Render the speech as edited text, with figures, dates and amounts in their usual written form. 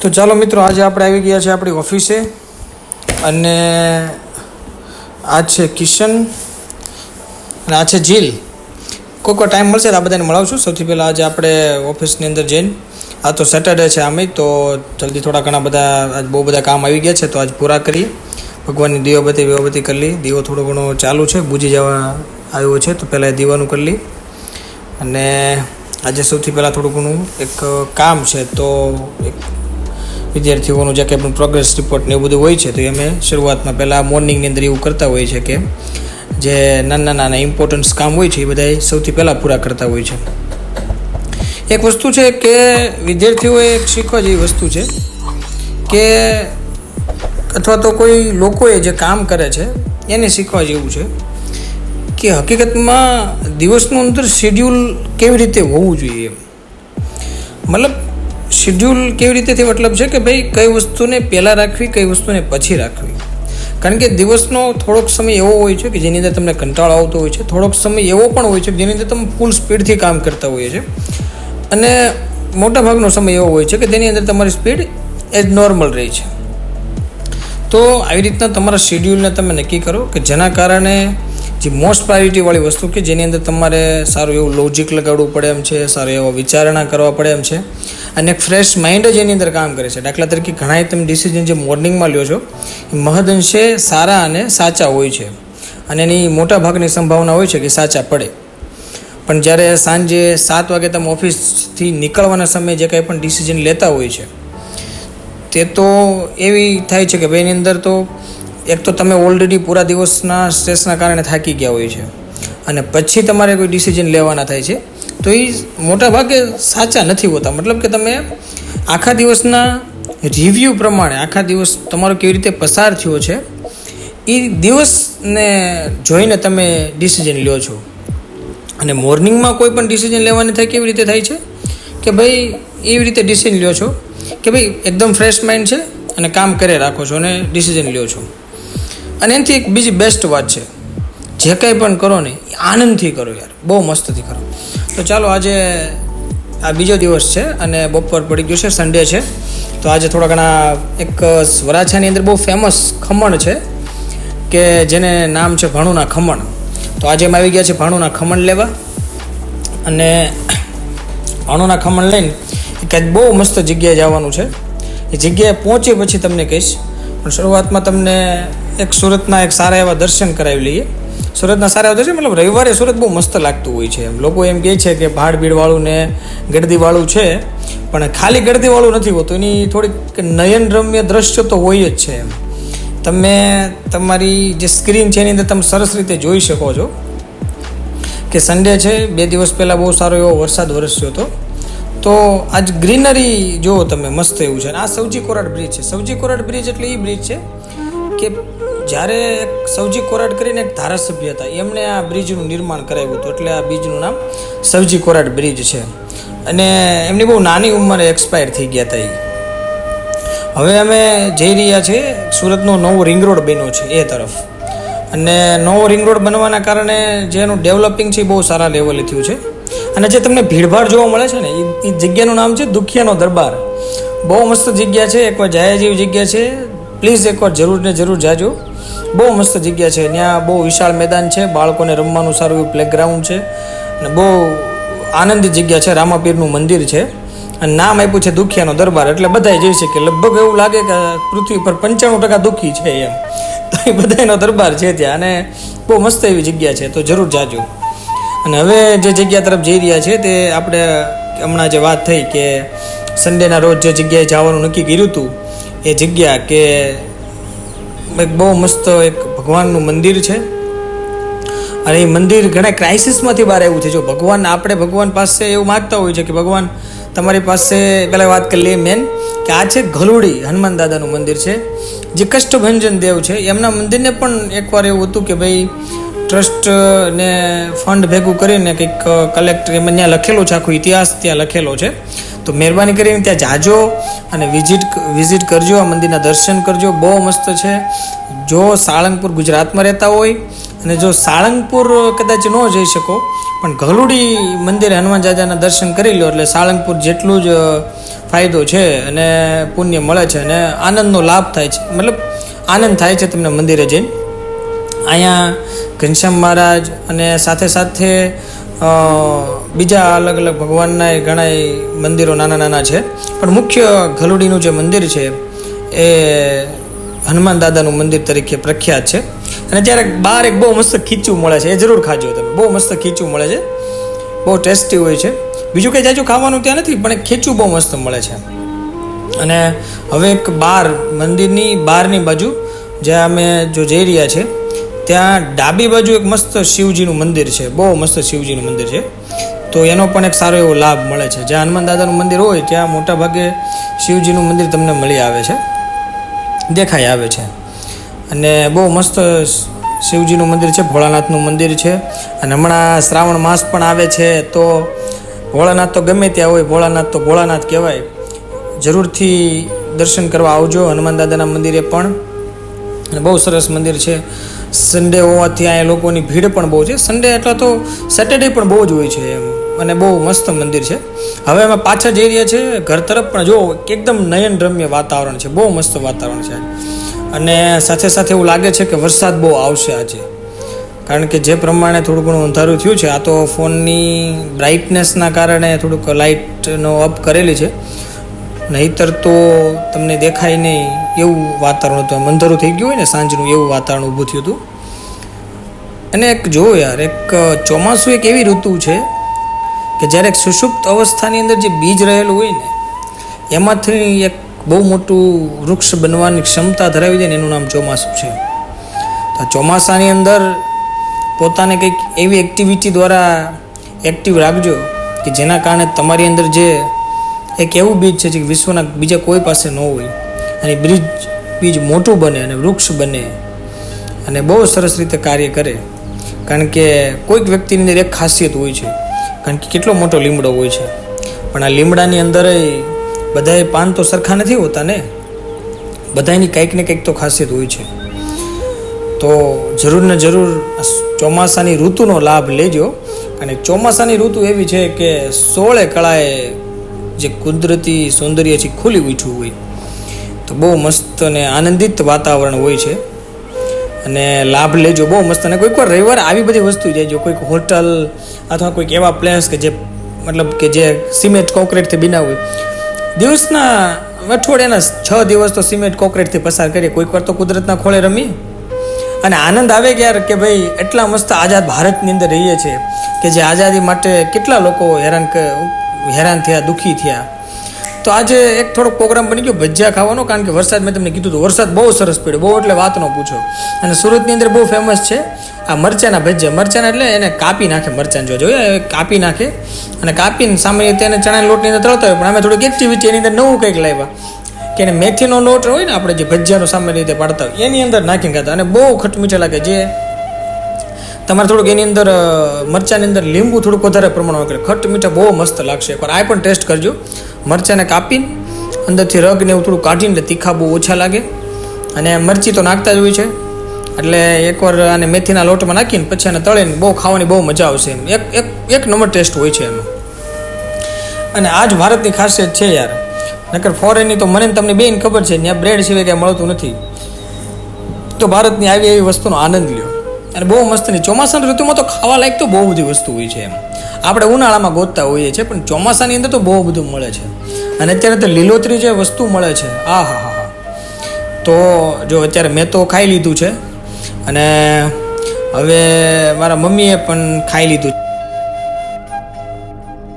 તો ચાલો મિત્રો, આજે આપણે આવી ગયા છે આપણી ઓફિસે અને આ છે કિશન અને આ છે જીલ. કોઈ ટાઈમ મળશે તો આ બધાને મળાવશું. સૌથી પહેલાં આજે આપણે ઓફિસની અંદર જઈને, આ તો સેટરડે છે આમે, તો જલ્દી થોડા ઘણા બધા આજ બહુ બધા કામ આવી ગયા છે તો આજ પૂરા કરીએ. ભગવાનની દીવાબત્તી કરી લઈ. દીવો થોડો ઘણો ચાલુ છે, બુજી જવા આવ્યો છે તો પહેલાં દીવાનું કરી લઈ. અને આજે સૌથી પહેલાં થોડું ઘણું એક કામ છે, તો એક વિદ્યાર્થીઓનું જે કંઈ પણ પ્રોગ્રેસ રિપોર્ટ ને એવું બધું હોય છે તો એ અમે શરૂઆતમાં પહેલાં મોર્નિંગની અંદર એવું કરતા હોઈએ છે કે જે નાના ઇમ્પોર્ટન્સ કામ હોય છે એ બધા સૌથી પહેલાં પૂરા કરતા હોય છે. એક વસ્તુ છે કે વિદ્યાર્થીઓએ એક શીખવા જેવી વસ્તુ છે કે અથવા તો કોઈ લોકોએ જે કામ કરે છે એને શીખવા જેવું છે કે હકીકતમાં દિવસનું અંદર શેડ્યુલ કેવી રીતે હોવું જોઈએ. મતલબ શેડ્યુલ કેવી રીતેથી મતલબ છે કે ભાઈ કઈ વસ્તુને પહેલાં રાખવી, કઈ વસ્તુને પછી રાખવી. કારણ કે દિવસનો થોડોક સમય એવો હોય છે કે જેની અંદર તમને કંટાળો આવતો હોય છે, થોડોક સમય એવો પણ હોય છે કે જેની અંદર તમે ફૂલ સ્પીડથી કામ કરતા હોઈએ છે, અને મોટાભાગનો સમય એવો હોય છે કે તેની અંદર તમારી સ્પીડ એજ નોર્મલ રહે છે. તો આવી રીતના તમારા શેડ્યુલને તમે નક્કી કરો કે જેના કારણે જે મોસ્ટ પ્રાયોરિટીવાળી વસ્તુ કે જેની અંદર તમારે સારું એવું લોજિક લગાડવું પડે એમ છે, સારું એવો વિચારણા કરવા પડે એમ છે, અને એક ફ્રેશ માઇન્ડ જ એની અંદર કામ કરે છે. દાખલા તરીકે ઘણા તમે ડિસિઝન જે મોર્નિંગમાં લ્યો છો એ મહદઅંશે સારા અને સાચા હોય છે, અને એની મોટા ભાગની સંભાવના હોય છે કે સાચા પડે. પણ જ્યારે સાંજે 7 વાગે તમે ઓફિસથી નીકળવાના સમયે જે કંઈ પણ ડિસિઝન લેતા હોય છે તે તો એવી થાય છે કે ભાઈ એની અંદર તો એક તો તમે ઓલરેડી પૂરા દિવસના સ્ટ્રેસના કારણે થાકી ગયા હોય છે, અને પછી તમારે કોઈ ડિસિઝન લેવાના થાય છે તો એ મોટા ભાગે સાચા નથી હોતા. મતલબ કે તમે આખા દિવસના રિવ્યૂ પ્રમાણે આખા દિવસ તમારો કેવી રીતે પસાર થયો છે એ દિવસને જોઈને તમે ડિસિઝન લ્યો છો. અને મોર્નિંગમાં કોઈ પણ ડિસિઝન લેવાની થાય કેવી રીતે થાય છે કે ભાઈ એવી રીતે ડિસિઝન લ્યો છો કે ભાઈ એકદમ ફ્રેશ માઇન્ડ છે અને કામ કરે રાખો છો અને ડિસિઝન લ્યો છો. અને એનાથી એક બીજી બેસ્ટ વાત છે, જે કંઈ પણ કરો ને એ આનંદથી કરો યાર, બહુ મસ્તથી કરો. તો ચાલો, આજે આ બીજો દિવસ છે અને બપોર પડી ગયું છે, સન્ડે છે, તો આજે થોડા ઘણા એક વરાછાની અંદર બહુ ફેમસ ખમણ છે કે જેને નામ છે ભાણુના ખમણ. તો આજે એમ આવી ગયા છે ભાણુના ખમણ લેવા, અને ભાણુના ખમણ લઈને એક બહુ મસ્ત જગ્યાએ જવાનું છે. એ જગ્યાએ પહોંચે પછી તમને કહીશ, પણ શરૂઆતમાં તમને એક સુરતના એક સારા એવા દર્શન કરાવી લઈએ. સુરતના સારા એવા દર્શન, મતલબ રવિવારે સુરત બહુ મસ્ત લાગતું હોય છે. એમ લોકો એમ કહે છે કે ભાડ ભીડવાળું ને ગળદીવાળું છે, પણ ખાલી ગળદીવાળું નથી હોતું, એની થોડીક નયનરમ્ય દ્રશ્ય તો હોય જ છે. એમ તમે તમારી જે સ્ક્રીન છે એની અંદર તમે સરસ રીતે જોઈ શકો છો કે સન્ડે છે, 2 દિવસ પહેલાં બહુ સારો એવો વરસાદ વરસ્યો હતો. તો આજ ગ્રીનરી જુઓ તમે, મસ્ત એવું છે. આ સવજી કોરાટ બ્રિજ છે. સવજી કોરાટ બ્રિજ એટલે એ બ્રિજ છે કે જ્યારે સવજી કોરાટ કરીને એક ધારાસભ્ય હતા, એમણે આ બ્રિજનું નિર્માણ કરાવ્યું હતું, એટલે આ બ્રિજનું નામ સવજી કોરાટ બ્રિજ છે. અને એમની બહુ નાની ઉંમરે એક્સપાયર થઈ ગયા હતા. હવે અમે જઈ રહ્યા છીએ, સુરતનો નવો રિંગ રોડ બન્યો છે એ તરફ, અને નવો રિંગ રોડ બનવાના કારણે જેનું ડેવલપિંગ છે એ બહુ સારા લેવલે થયું છે. અને જે તમને ભીડભાડ જોવા મળે છે ને એ જગ્યાનું નામ છે દુખિયાનો દરબાર. બહુ મસ્ત જગ્યા છે, એકવાર જાય જેવી જગ્યા છે. પ્લીઝ એકવાર જરૂર ને જરૂર જાજો, બહુ મસ્ત જગ્યા છે. ત્યાં બહુ વિશાળ મેદાન છે, બાળકોને રમવાનું સારું એવું પ્લેગ્રાઉન્ડ છે, અને બહુ આનંદી જગ્યા છે. રામાપીરનું મંદિર છે, અને નામ આપ્યું છે દુખિયાનો દરબાર. એટલે બધાય જઈ શકે. લગભગ એવું લાગે કે પૃથ્વી પર 95% દુઃખી છે એમ, તો એ બધાનો દરબાર છે ત્યાં, અને બહુ મસ્ત એવી જગ્યા છે, તો જરૂર જાજો. અને હવે જે જગ્યા તરફ જઈ રહ્યા છે તે આપણે હમણાં જે વાત થઈ કે સન્ડેના રોજ જે જગ્યાએ જવાનું નક્કી કર્યું હતું, એ જગ્યા કે એક બહુ મસ્ત એક ભગવાનનું મંદિર છે. અને એ મંદિર ઘણા ક્રાઇસિસમાંથી બહાર આવ્યું છે. જો આપણે ભગવાન પાસે એવું માગતા હોય છે કે ભગવાન તમારી પાસે, પહેલાં વાત કરી લઈએ મેન કે આ છે ઘલુડી હનુમાન દાદાનું મંદિર છે, જે કષ્ટભંજન દેવ છે. એમના મંદિરને પણ એકવાર એવું હતું કે ભાઈ ટ્રસ્ટને ફંડ ભેગું કરીને કંઈક કલેક્ટર, એમાં ત્યાં લખેલો છે, આખો ઇતિહાસ ત્યાં લખેલો છે. તો મહેરબાની કરીને ત્યાં જાજો અને વિઝિટ કરજો, આ મંદિરના દર્શન કરજો, બહુ મસ્ત છે. જો સાળંગપુર ગુજરાતમાં રહેતા હોય, અને જો સાળંગપુર કદાચ ન જઈ શકો પણ ઘલુડી મંદિરે હનુમાન દાદાના દર્શન કરી લો એટલે સાળંગપુર જેટલું જ ફાયદો છે અને પુણ્ય મળે છે અને આનંદનો લાભ થાય છે, મતલબ આનંદ થાય છે તમને મંદિરે જઈને. અહીંયા ઘનશ્યામ મહારાજ અને સાથે સાથે બીજા અલગ અલગ ભગવાનના ઘણા મંદિરો નાના નાના છે, પણ મુખ્ય ગલુડીનું જે મંદિર છે એ હનુમાન દાદાનું મંદિર તરીકે પ્રખ્યાત છે. અને જ્યારે બહાર એક બહુ મસ્ત ખીચું મળે છે, એ જરૂર ખાજો તમે. બહુ મસ્ત ખીચું મળે છે, બહુ ટેસ્ટી હોય છે. બીજું કંઈ જાજુ ખાવાનું ત્યાં નથી, પણ ખીચું બહુ મસ્ત મળે છે. અને હવે એક મંદિરની બહારની બાજુ જ્યાં અમે જો જઈ રહ્યા છે, ત્યાં ડાબી બાજુ એક મસ્ત શિવજીનું મંદિર છે, બહુ મસ્ત શિવજીનું મંદિર છે. તો એનો પણ એક સારો એવો લાભ મળે છે. જ્યાં હનુમાન દાદાનું મંદિર હોય ત્યાં મોટાભાગે શિવજીનું મંદિર તમને મળી આવે છે, દેખાઈ આવે છે. અને બહુ મસ્ત શિવજીનું મંદિર છે, ભોળાનાથનું મંદિર છે. અને હમણાં શ્રાવણ માસ પણ આવે છે, તો ભોળાનાથ તો ગમે ત્યાં હોય, ભોળાનાથ તો ભોળાનાથ કહેવાય. જરૂરથી દર્શન કરવા આવજો હનુમાન દાદાના મંદિરે પણ. અને બહુ સરસ મંદિર છે. સન્ડે હોવાથી અહીંયા લોકોની ભીડ પણ બહુ છે. સન્ડે એટલા તો સેટરડે પણ બહુ જ હોય છે એમ. અને બહુ મસ્ત મંદિર છે. હવે અમે પાછા જઈ રહ્યા છીએ ઘર તરફ, પણ જો એકદમ નયનરમ્ય વાતાવરણ છે, બહુ મસ્ત વાતાવરણ છે. અને સાથે સાથે એવું લાગે છે કે વરસાદ બહુ આવશે આજે, કારણ કે જે પ્રમાણે થોડું ઘણું અંધારું થયું છે. આ તો ફોનની બ્રાઇટનેસના કારણે થોડુંક લાઇટનો અપ કરેલી છે, નહીંતર તો તમને દેખાય નહીં એવું વાતાવરણ હતું. અંધારું થઈ ગયું હોય ને સાંજનું, એવું વાતાવરણ ઊભું થયું હતું. અને એક જો યાર, એક ચોમાસું એક એવી ઋતુ છે કે જ્યારે એક સુષુપ્ત અવસ્થાની અંદર જે બીજ રહેલું હોય ને, એમાંથી એક બહુ મોટું વૃક્ષ બનવાની ક્ષમતા ધરાવી દે ને, એનું નામ ચોમાસું છે. તો ચોમાસાની અંદર પોતાને કંઈક એવી એક્ટિવિટી દ્વારા એક્ટિવ રાખજો કે જેના કારણે તમારી અંદર જે એક એવું બીજ છે જે વિશ્વના બીજા કોઈ પાસે ન હોય, અને બીજ મોટું બને અને વૃક્ષ બને અને બહુ સરસ રીતે કાર્ય કરે. કારણ કે કોઈક વ્યક્તિની અંદર એક ખાસિયત હોય છે, કારણ કે કેટલો મોટો લીમડો હોય છે, પણ આ લીમડાની અંદર બધાએ પાન તો સરખા નથી હોતા ને, બધાની કંઈક ને કંઈક તો ખાસિયત હોય છે. તો જરૂર ને જરૂર ચોમાસાની ઋતુનો લાભ લેજો. અને ચોમાસાની ઋતુ એવી છે કે 16 કળાએ જે કુદરતી સૌંદર્ય છે ખુલી ઉઠ્યું હોય, તો બહુ મસ્ત અને આનંદિત વાતાવરણ હોય છે. અને લાભ લેજો, બહુ મસ્ત. અને કોઈક વાર રવિવારે આવી બધી વસ્તુ જઈજો, કોઈક હોટલ અથવા કોઈક એવા પ્લેસ કે જે મતલબ કે જે સિમેન્ટ કોન્ક્રીટથી બના હોય. દિવસના અઠવાડિયાના 6 દિવસ તો સિમેન્ટ કોન્ક્રીટથી પસાર કરીએ, કોઈક વાર તો કુદરતના ખોળે રમીએ. અને આનંદ આવે કે યાર કે ભાઈ એટલા મસ્ત આઝાદ ભારતની અંદર રહીએ છીએ કે જે આઝાદી માટે કેટલા લોકો હેરાન થયા, દુઃખી થયા. તો આજે એક થોડોક પ્રોગ્રામ બની ગયો ભજીયા ખાવાનો, કારણ કે વરસાદ, મેં તમને કીધું હતું વરસાદ બહુ સરસ પડ્યો, બહુ એટલે વાત ન પૂછો. અને સુરતની અંદર બહુ ફેમસ છે આ મરચાના ભજીયા. મરચાના એટલે એને કાપી નાખે, મરચાં જોયા કાપી નાખે, અને કાપીને સામાન્ય તેને ચણાના લોટની અંદર તળતા હોય. પણ અમે થોડીક એક્ટિવિટી એની અંદર નવું કંઈક લાવ્યા કે એને મેથીનો લોટ હોય ને, આપણે જે ભજીયાનો સામાન્ય રીતે પાડતા હોય એની અંદર નાખીને ખાતા, અને બહુ ખટમીઠા લાગે. જે તમારે થોડુંક એની અંદર મરચાંની અંદર લીંબુ થોડુંક વધારે પ્રમાણમાં કરે, ખટ મીઠા બહુ મસ્ત લાગશે. એકવાર આ પણ ટેસ્ટ કરજો. મરચાંને કાપીને અંદરથી રગ ને એવું થોડું કાઢીને, તીખા બહુ ઓછા લાગે. અને મરચી તો નાખતા જ હોય છે, એટલે એકવાર આને મેથીના લોટમાં નાખીને પછી આને તળીને બહુ ખાવાની બહુ મજા આવશે. એક નંબર ટેસ્ટ હોય છે એનો. અને આ જ ભારતની ખાસિયત છે યાર. નકર ફોરેનની તો મને તમને બેન ખબર છે, ત્યાં બ્રેડ સિવાય કંઈ મળતું નથી. તો ભારતની આવી એવી વસ્તુનો આનંદ લ્યો. અને બહુ મસ્ત નહીં. ચોમાસાની ઋતુમાં તો ખાવા લાયક તો બહુ બધી વસ્તુ હોય છે એમ. આપણે ઉનાળામાં ગોતતા હોઈએ છીએ, પણ ચોમાસાની અંદર તો બહુ બધું મળે છે. અને અત્યારે તો લીલોતરી જે વસ્તુ મળે છે, આ હા હા હા. તો જો અત્યારે મેં તો ખાઈ લીધું છે, અને હવે મારા મમ્મીએ પણ ખાઈ લીધું.